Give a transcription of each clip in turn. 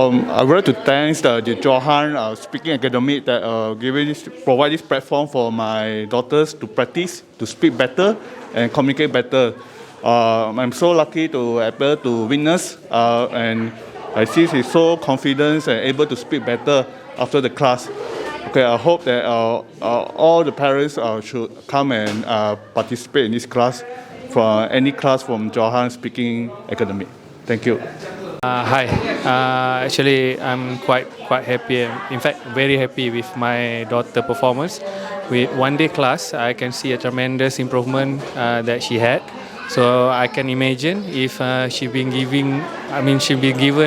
I would like to thank the Johan Speaking Academy that provide this platform for my daughters to practice, to speak better, and communicate better. I'm so lucky to be able to witness, and I see she's so confident and able to speak better after the class. Okay, I hope that all the parents should come and participate in this class, from any class from Johan Speaking Academy. Thank you. Hi. Actually, I'm quite happy. In fact, very happy with my daughter performance. With one day class, I can see a tremendous improvement that she had. So I can imagine if she been given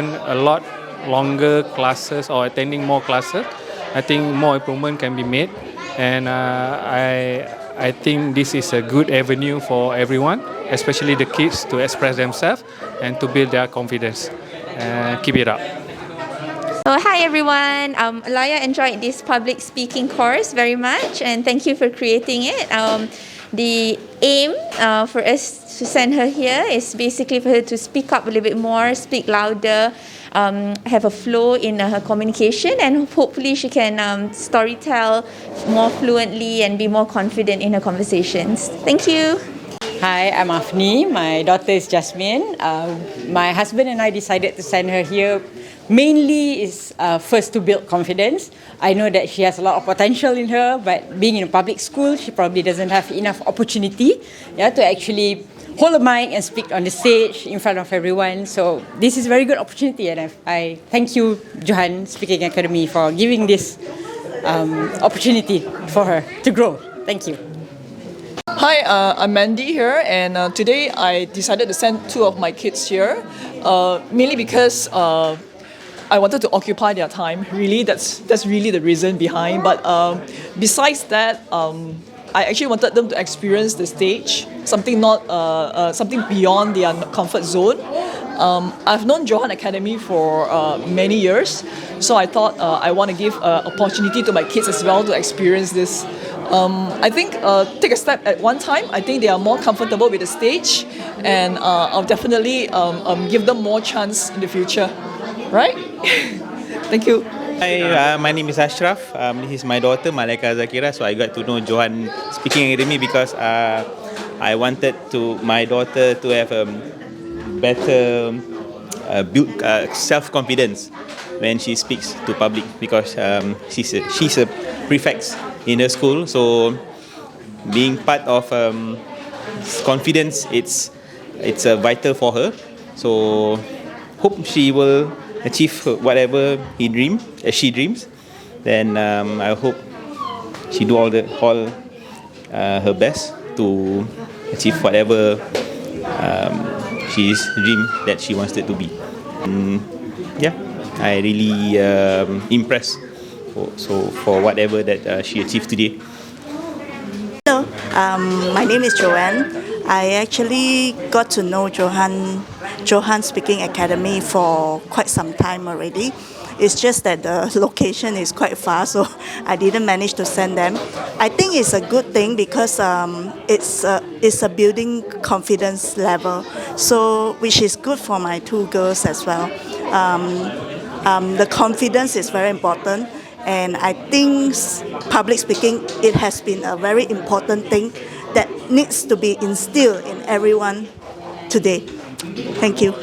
a lot longer classes or attending more classes, I think more improvement can be made. And I think this is a good avenue for everyone, especially the kids, to express themselves and to build their confidence. Keep it up. So hi everyone, Alaya enjoyed this public speaking course very much, and thank you for creating it. The aim for us to send her here is basically for her to speak up a little bit more, speak louder, have a flow in her communication, and hopefully she can storytell more fluently and be more confident in her conversations. Thank you. Hi, I'm Afni. My daughter is Jasmine. My husband and I decided to send her here mainly is first to build confidence. I know that she has a lot of potential in her, but being in a public school, she probably doesn't have enough opportunity to actually hold a mic and speak on the stage in front of everyone. So this is a very good opportunity, and I thank you, Johan Speaking Academy, for giving this opportunity for her to grow. Thank you. Hi, I'm Mandy here, and today I decided to send two of my kids here, mainly because I wanted to occupy their time. Really, that's really the reason behind. But besides that, I actually wanted them to experience the stage, something beyond their comfort zone. I've known Johan Academy for many years, so I thought I want to give an opportunity to my kids as well to experience this. I think take a step at one time. I think they are more comfortable with the stage, and I'll definitely give them more chance in the future. Right? Thank you. Hi, my name is Ashraf. This is my daughter, Malika Zakira. So I got to know Johan Speaking Academy because I wanted my daughter to have a better build self-confidence when she speaks to public, because she's a prefect in her school. So being part of confidence, it's vital for her. So hope she will achieve whatever she dreams. Then I hope she do all her best to achieve whatever she's dream that she wants it to be. I really impressed for whatever that she achieved today. Hello, my name is Joanne. I actually got to know Johan Speaking Academy for quite some time already. It's just that the location is quite far, so I didn't manage to send them. I think it's a good thing because it's a building confidence level, so which is good for my two girls as well. The confidence is very important, and I think public speaking, it has been a very important thing that needs to be instilled in everyone today. Thank you.